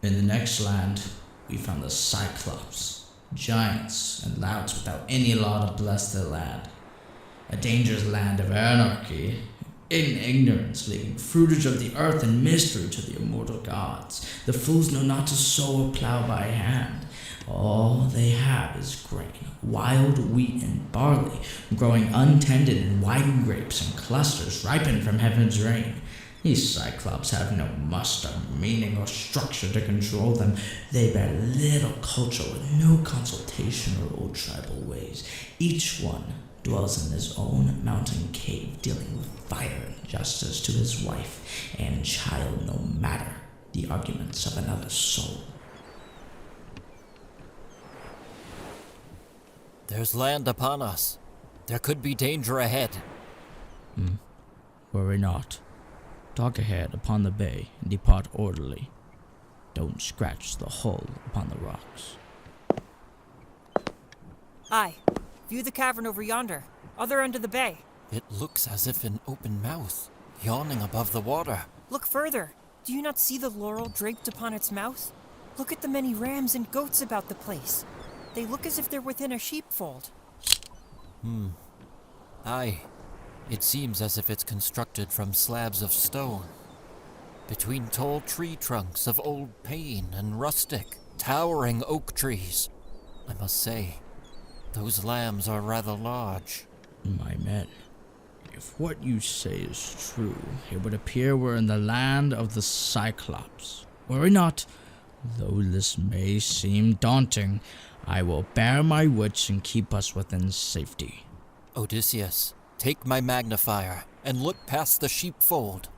In the next land, we found the Cyclops, giants and louts without any law to bless their land. A dangerous land of anarchy, in ignorance, leaving fruitage of the earth and mystery to the immortal gods. The fools know not to sow or plow by hand. All they have is grain, wild wheat and barley, growing untended in wide grapes and clusters ripened from heaven's rain. These Cyclops have no muster, meaning, or structure to control them. They bear little culture with no consultation or old tribal ways. Each one dwells in his own mountain cave, dealing with fire and justice to his wife and child, no matter the arguments of another soul. There's land upon us. There could be danger ahead. Worry not. Talk ahead upon the bay and depart orderly. Don't scratch the hull upon the rocks. Aye. View the cavern over yonder, other end of the bay. It looks as if an open mouth, yawning above the water. Look further. Do you not see the laurel draped upon its mouth? Look at the many rams and goats about the place. They look as if they're within a sheepfold. Aye. It seems as if it's constructed from slabs of stone. Between tall tree trunks of old pine and rustic, towering oak trees. I must say, those lambs are rather large. My men, if what you say is true, it would appear we're in the land of the Cyclops. Worry not, though this may seem daunting, I will bear my wits and keep us within safety. Odysseus, take my magnifier and look past the sheepfold.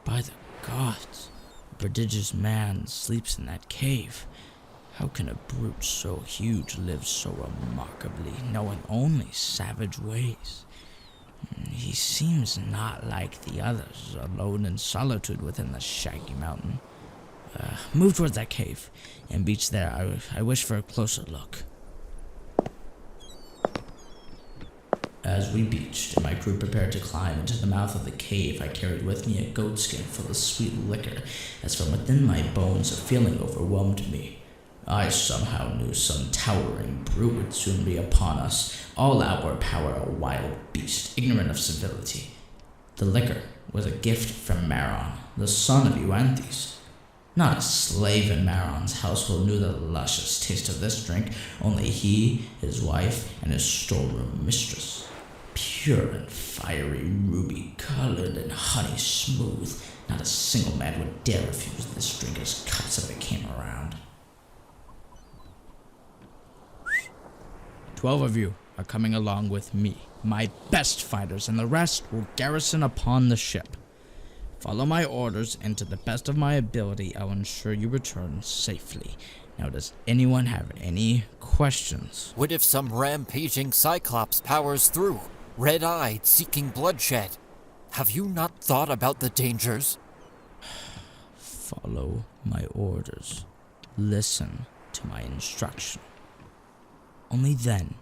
By the gods, a prodigious man sleeps in that cave. How can a brute so huge live so remarkably, knowing only savage ways? He seems not like the others, alone in solitude within the shaggy mountain. Move towards that cave, and beach there. I wish for a closer look. As we beached and my crew prepared to climb into the mouth of the cave, I carried with me a goatskin full of sweet liquor, as from within my bones a feeling overwhelmed me. I somehow knew some towering brute would soon be upon us, all outward power a wild beast, ignorant of civility. The liquor was a gift from Maron, the son of Euanthes. Not a slave in Maron's household knew the luscious taste of this drink, only he, his wife, and his storeroom mistress. Pure and fiery, ruby-colored and honey-smooth, not a single man would dare refuse this drink as cups if it came around. 12 of you are coming along with me, my best fighters, and the rest will garrison upon the ship. Follow my orders, and to the best of my ability, I'll ensure you return safely. Now, does anyone have any questions? What if some rampaging Cyclops powers through, red-eyed, seeking bloodshed? Have you not thought about the dangers? Follow my orders. Listen to my instruction. Only then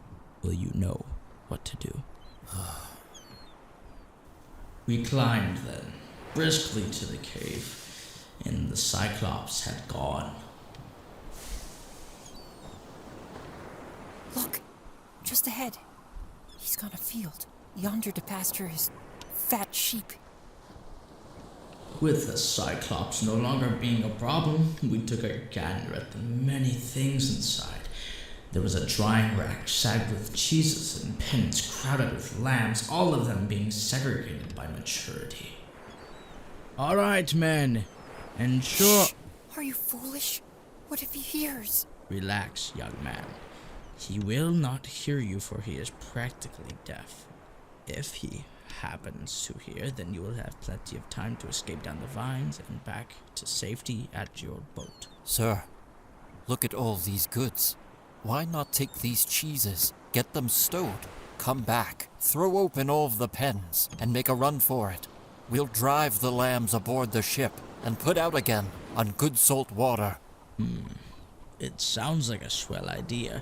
will you know what to do. We climbed then, briskly to the cave, and the Cyclops had gone. Look, just ahead. He's gone afield, yonder to pasture his fat sheep. With the Cyclops no longer being a problem, we took a gander at the many things inside. There was a drying rack sagged with cheeses and pens crowded with lambs, all of them being segregated by maturity. All right, men. Ensure... Shh. Are you foolish? What if he hears? Relax, young man. He will not hear you, for he is practically deaf. If he happens to hear, then you will have plenty of time to escape down the vines and back to safety at your boat. Sir, look at all these goods. Why not take these cheeses, get them stowed, come back, throw open all of the pens, and make a run for it? We'll drive the lambs aboard the ship and put out again on good salt water. It sounds like a swell idea,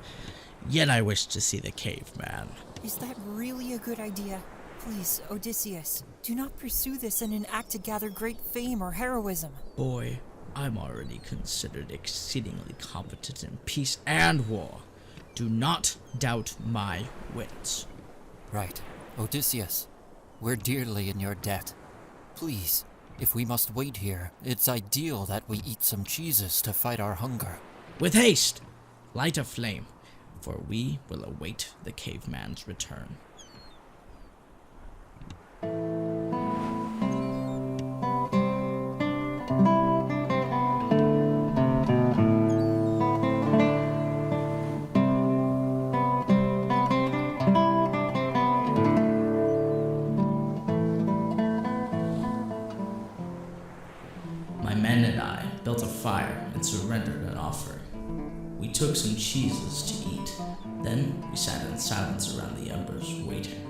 yet I wish to see the cave, man. Is that really a good idea? Please, Odysseus, do not pursue this in an act to gather great fame or heroism. Boy, I'm already considered exceedingly competent in peace and war. Do not doubt my wits. Right. Odysseus, we're dearly in your debt. Please, if we must wait here, it's ideal that we eat some cheeses to fight our hunger. With haste, light a flame, for we will await the caveman's return. My men and I built a fire and surrendered an offering. We took some cheeses to eat. Then we sat in silence around the embers, waiting.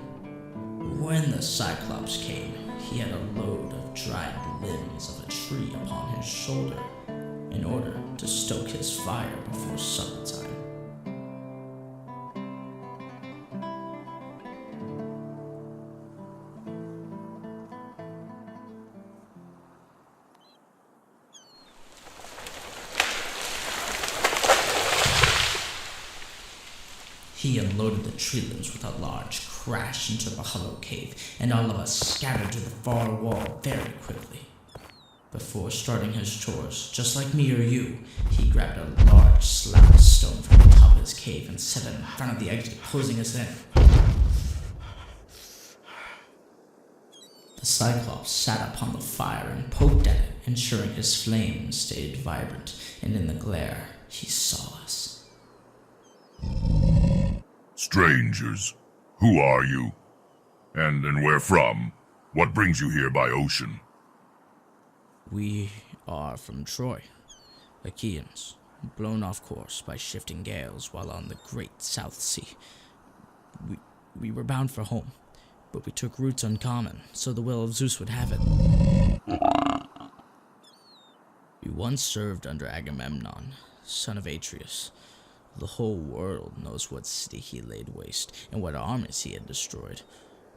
When the Cyclops came, he had a load of dried limbs of a tree upon his shoulder in order to stoke his fire before supper time. He unloaded the tree limbs with a large crash into the hollow cave, and all of us scattered to the far wall very quickly. Before starting his chores, just like me or you, he grabbed a large slab of stone from the top of his cave and set it in front of the exit, closing us in. The Cyclops sat upon the fire and poked at it, ensuring his flames stayed vibrant, and in the glare, he saw us. Strangers, who are you? And where from? What brings you here by ocean? We are from Troy, Achaeans, blown off course by shifting gales while on the great South Sea. We were bound for home, but we took routes uncommon, so the will of Zeus would have it. We once served under Agamemnon, son of Atreus. The whole world knows what city he laid waste and what armies he had destroyed.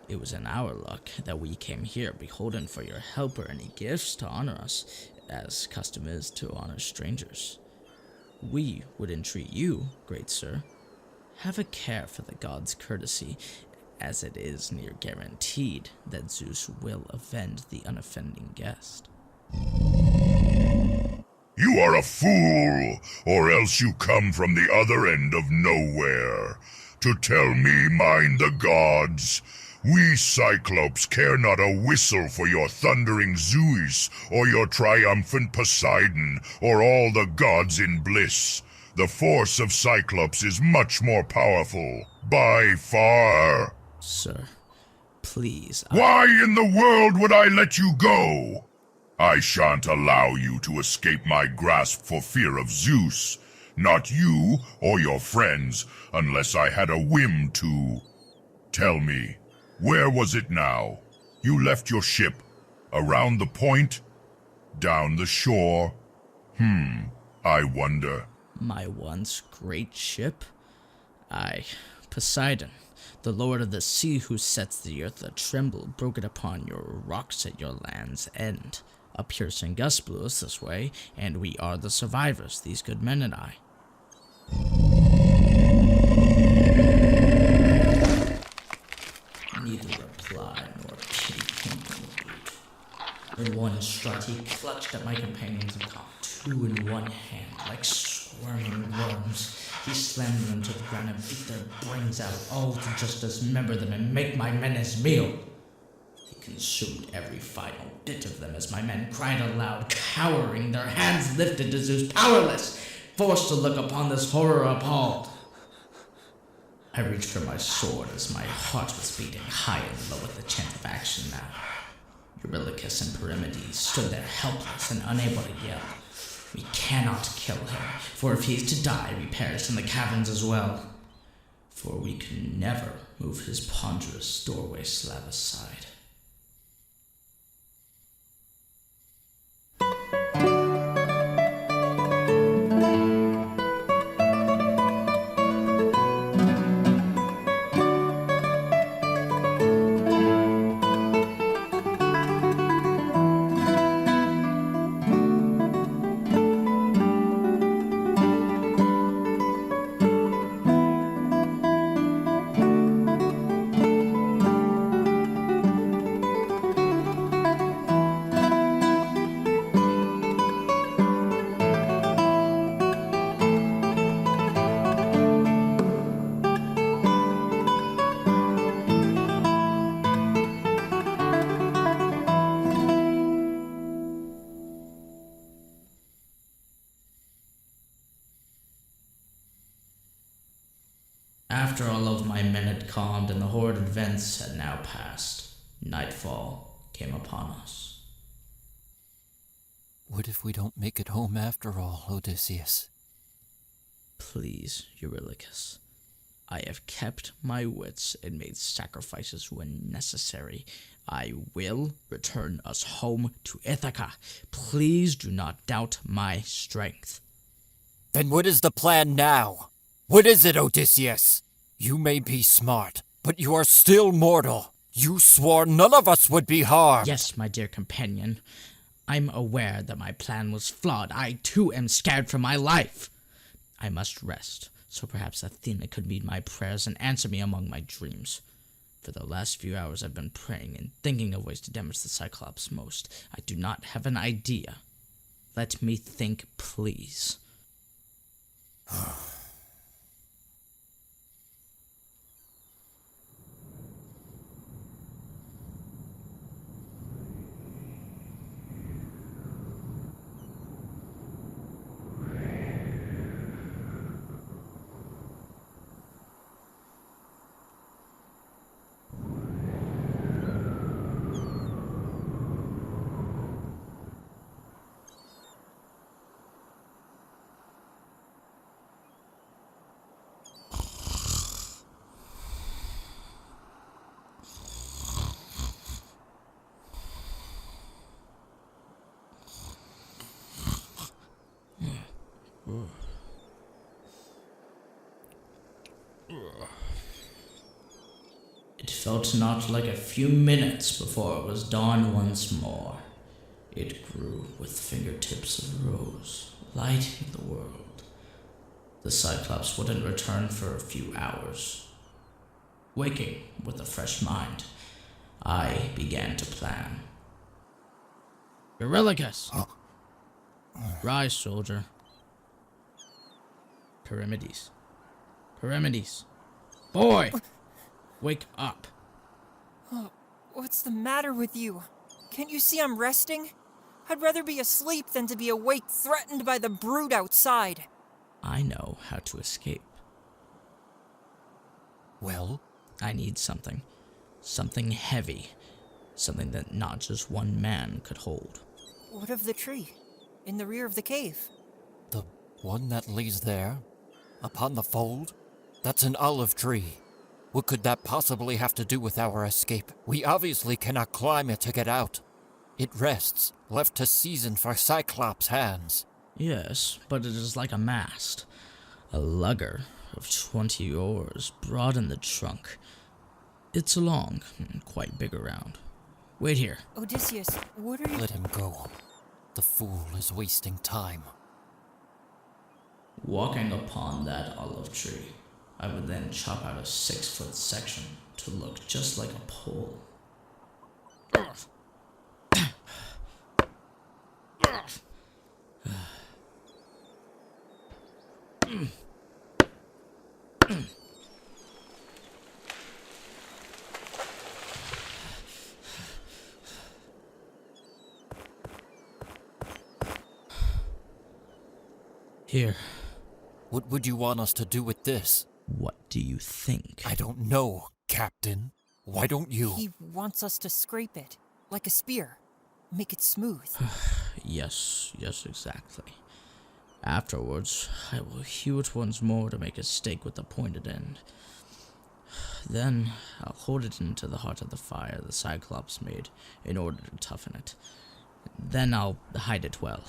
It was in our luck that we came here, beholden for your help or any gifts to honor us, as custom is to honor strangers. We would entreat you, great sir, have a care for the gods' courtesy, as it is near guaranteed that Zeus will avenge the unoffending guest. You are a fool, or else you come from the other end of nowhere. To tell me mind the gods. We Cyclops care not a whistle for your thundering Zeus, or your triumphant Poseidon, or all the gods in bliss. The force of Cyclops is much more powerful, by far. Sir, please, Why in the world would I let you go? I shan't allow you to escape my grasp for fear of Zeus. Not you or your friends, unless I had a whim to. Tell me, where was it now? You left your ship. Around the point? Down the shore? I wonder. My once great ship? Aye, Poseidon, the lord of the sea who sets the earth a-tremble, broke it upon your rocks at your land's end. A piercing gust blew us this way, and we are the survivors, these good men and I. Neither reply nor pity came from the brute. In one strut he clutched at my companions and caught two in one hand, like squirming worms. He slammed them into the ground and beat their brains out, all to just dismember them and make my men his meal. Consumed every final bit of them as my men cried aloud, cowering, their hands lifted to Zeus, powerless, forced to look upon this horror appalled. I reached for my sword as my heart was beating high and low at the chance of action now. Eurylochus and Perimedes stood there helpless and unable to yell. We cannot kill him, for if he is to die, we perish in the caverns as well. For we can never move his ponderous doorway slab aside. After all of my men had calmed and the horrid events had now passed, nightfall came upon us. What if we don't make it home after all, Odysseus? Please, Eurylochus. I have kept my wits and made sacrifices when necessary. I will return us home to Ithaca. Please do not doubt my strength. Then what is the plan now? What is it, Odysseus? You may be smart, but you are still mortal. You swore none of us would be harmed. Yes, my dear companion. I'm aware that my plan was flawed. I, too, am scared for my life. I must rest, so perhaps Athena could meet my prayers and answer me among my dreams. For the last few hours I've been praying and thinking of ways to damage the Cyclops most. I do not have an idea. Let me think, please. It felt not like a few minutes before it was dawn once more. It grew with fingertips of rose, lighting the world. The Cyclops wouldn't return for a few hours. Waking with a fresh mind, I began to plan. Eurylochus! Rise, soldier. Perimedes. Perimedes. Boy! Wake up. Oh, what's the matter with you? Can't you see I'm resting? I'd rather be asleep than to be awake, threatened by the brood outside. I know how to escape. Well? I need something. Something heavy. Something that not just one man could hold. What of the tree? In the rear of the cave? The one that lays there? Upon the fold? That's an olive tree. What could that possibly have to do with our escape? We obviously cannot climb it to get out. It rests, left to season for Cyclops' hands. Yes, but it is like a mast. A lugger of 20 oars, broad in the trunk. It's long and quite big around. Wait here. Odysseus, what are you— Let him go. The fool is wasting time. Walking upon that olive tree, I would then chop out a 6-foot section to look just like a pole. Here. What would you want us to do with this? What do you think? I don't know, Captain. Why don't you? He wants us to scrape it, like a spear. Make it smooth. Yes, exactly. Afterwards, I will hew it once more to make a stake with a pointed end. Then, I'll hold it into the heart of the fire the Cyclops made in order to toughen it. Then I'll hide it well,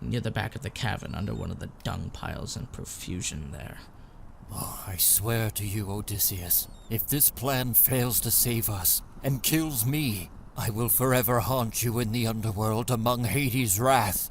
near the back of the cavern under one of the dung piles in profusion there. Oh, I swear to you, Odysseus, if this plan fails to save us and kills me, I will forever haunt you in the underworld among Hades' wrath.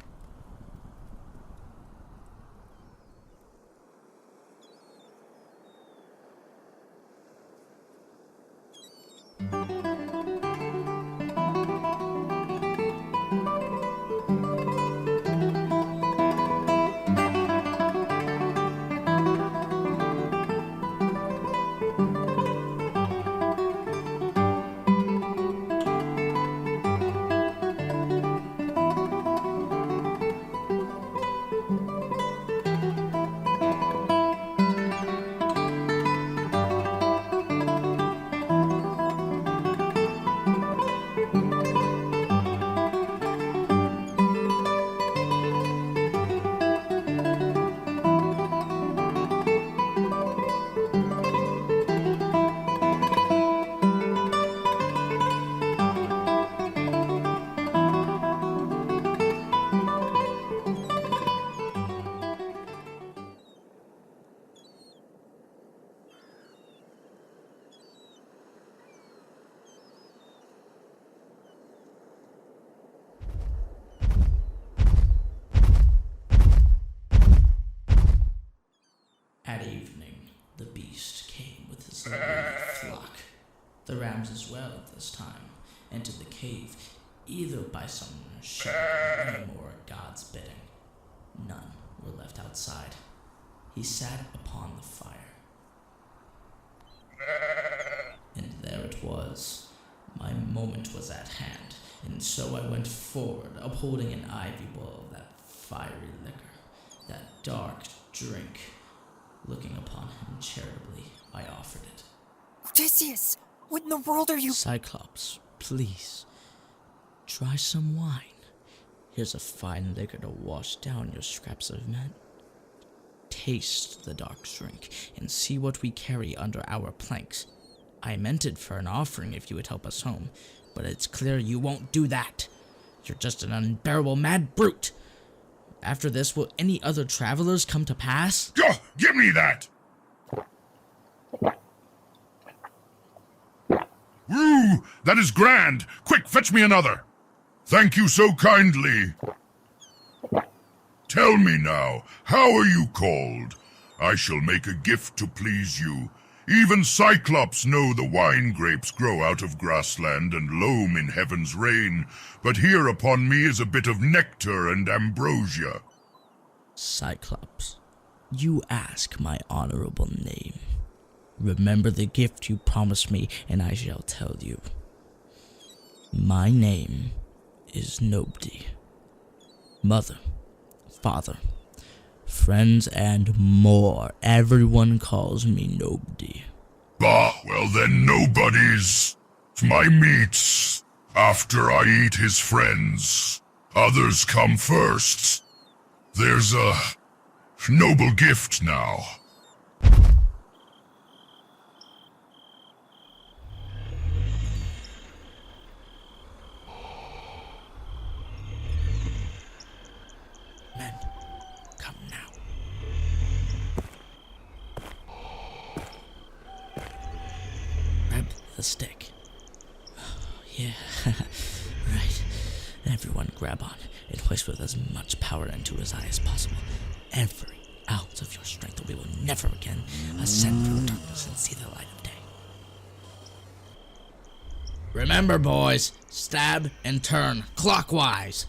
At evening, the beast came with his little flock. The rams as well at this time entered the cave, either by some shepherd whim or God's bidding. None were left outside. He sat upon the fire. And there it was. My moment was at hand, and so I went forward, upholding an ivy bowl of that fiery liquor, that dark drink. Looking upon him charitably, I offered it. Odysseus, what in the world are you? Cyclops, please, try some wine. Here's a fine liquor to wash down your scraps of men. Taste the dark drink and see what we carry under our planks. I meant it for an offering if you would help us home, but it's clear you won't do that. You're just an unbearable mad brute. After this, will any other travelers come to pass? Give me that! Ooh, that is grand! Quick, fetch me another! Thank you so kindly. Tell me now, how are you called? I shall make a gift to please you. Even Cyclops know the wine grapes grow out of grassland and loam in heaven's rain, but here upon me is a bit of nectar and ambrosia. Cyclops, you ask my honorable name. Remember the gift you promised me, and I shall tell you. My name is Nobody. Mother, father, friends, and more. Everyone calls me Nobody. Bah, well then nobody's my meats. After I eat his friends, others come first. There's a noble gift now. Men, come now. Grab the stick. Yeah, right. Everyone grab on and hoist with as much power into his eye as possible. Every ounce of your strength, or we will never again ascend through darkness and see the light of day. Remember, boys, stab and turn clockwise.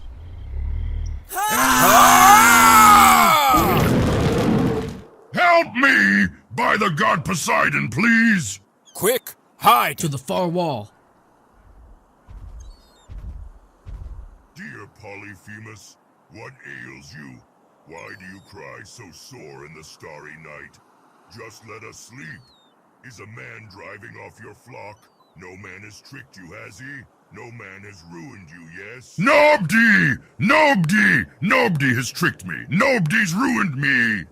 Help me! By the god Poseidon, please! Quick, hide! To the far wall. Dear Polyphemus, what ails you? Why do you cry so sore in the starry night? Just let us sleep. Is a man driving off your flock? No man has tricked you, has he? No man has ruined you, yes? Nobody! Nobody! Nobody has tricked me! Nobody's ruined me!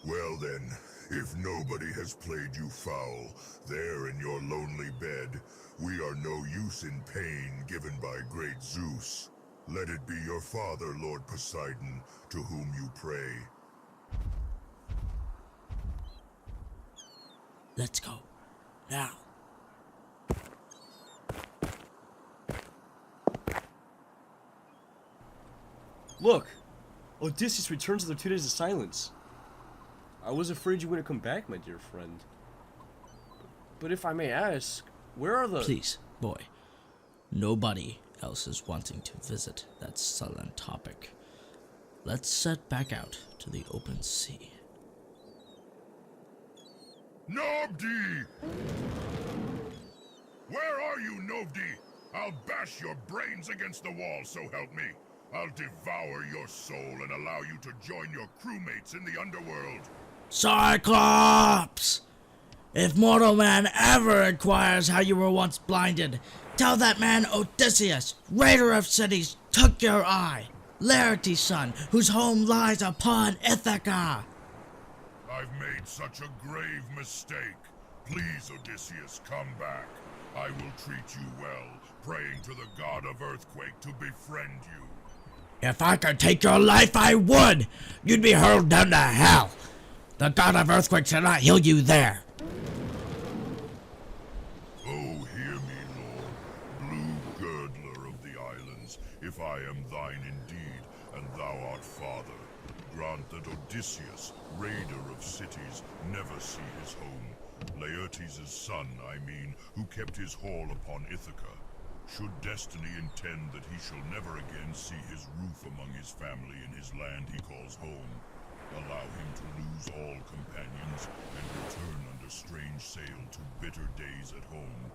Well then, if nobody has played you foul, there in your lonely bed, we are no use in pain given by great Zeus. Let it be your father, Lord Poseidon, to whom you pray. Let's go. Now. Look! Odysseus returns after 2 days of silence. I was afraid you wouldn't come back, my dear friend. But if I may ask, where are the... Please, boy. Nobody else is wanting to visit that sullen topic. Let's set back out to the open sea. Nobody! Where are you, Nobody? I'll bash your brains against the wall, so help me. I'll devour your soul and allow you to join your crewmates in the underworld. Cyclops! If mortal man ever inquires how you were once blinded, tell that man Odysseus, raider of cities, took your eye. Laertes' son, whose home lies upon Ithaca. I've made such a grave mistake. Please, Odysseus, come back. I will treat you well, praying to the god of earthquake to befriend you. If I could take your life, I would! You'd be hurled down to hell! The god of earthquake shall not heal you there! Oh, hear me, Lord, blue girdler of the islands, if I am thine indeed, and thou art father. grant that Odysseus, raider of cities, never see his home. Laertes' son, I mean, who kept his hall upon Ithaca. Should destiny intend that he shall never again see his roof among his family in his land he calls home, allow him to lose all companions and return under strange sail to bitter days at home.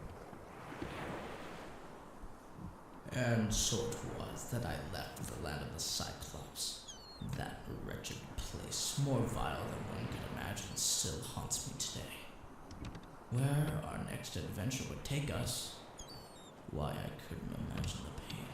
And so it was that I left the land of the Cyclops. That wretched place, more vile than one could imagine, still haunts me today. Where our next adventure would take us, why, I couldn't imagine the pain.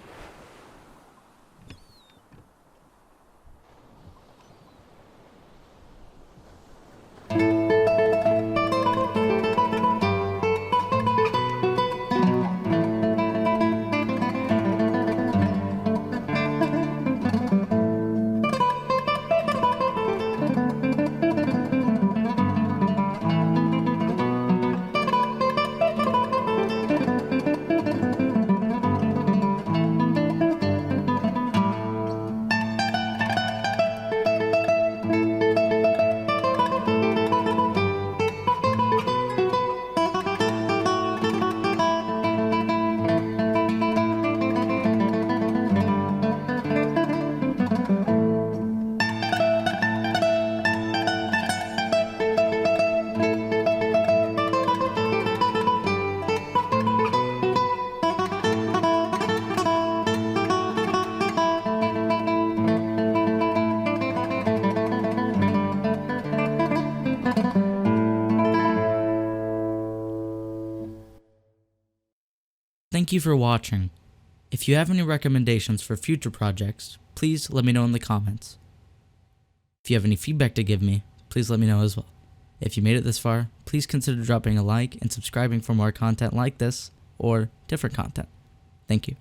Thank you for watching. If you have any recommendations for future projects, please let me know in the comments. If you have any feedback to give me, please let me know as well. If you made it this far, please consider dropping a like and subscribing for more content like this or different content. Thank you.